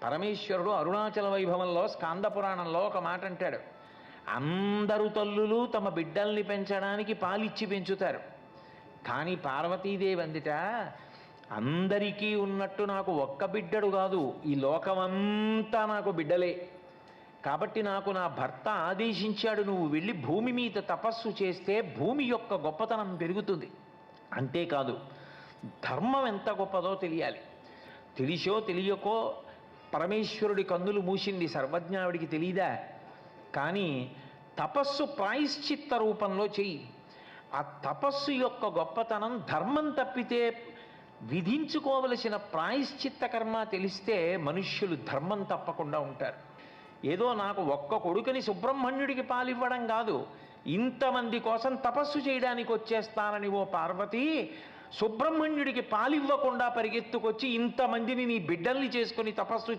పరమేశ్వరుడు అరుణాచల వైభవంలో స్కాంద పురాణంలో ఒక మాట అంటాడు. అందరు తల్లులు తమ బిడ్డల్ని పెంచడానికి పాలిచ్చి పెంచుతారు, కానీ పార్వతీదేవి అందిట అందరికీ ఉన్నట్టు నాకు ఒక్క బిడ్డడు కాదు, ఈ లోకమంతా నాకు బిడ్డలే. కాబట్టి నాకు నా భర్త ఆదేశించాడు, నువ్వు వెళ్ళి భూమి మీద తపస్సు చేస్తే భూమి యొక్క గొప్పతనం పెరుగుతుంది. అంతేకాదు, ధర్మం ఎంత గొప్పదో తెలియాలి. తెలిసో తెలియకో పరమేశ్వరుడి కన్నులు మూసింది, సర్వజ్ఞావిడికి తెలియదా? కానీ తపస్సు ప్రాయశ్చిత్త రూపంలో చెయ్యి. ఆ తపస్సు యొక్క గొప్పతనం ధర్మం తప్పితే విధించుకోవలసిన ప్రాయశ్చిత్త కర్మ తెలిస్తే మనుష్యులు ధర్మం తప్పకుండా ఉంటారు. ఏదో నాకు ఒక్క కొడుకుని సుబ్రహ్మణ్యుడికి పాలివ్వడం కాదు, ఇంతమంది కోసం తపస్సు చేయడానికి వచ్చేస్తానని ఓ పార్వతి సుబ్రహ్మణ్యుడికి పాలివ్వకుండా పరిగెత్తుకొచ్చి ఇంతమందిని నీ బిడ్డల్ని చేసుకుని తపస్సు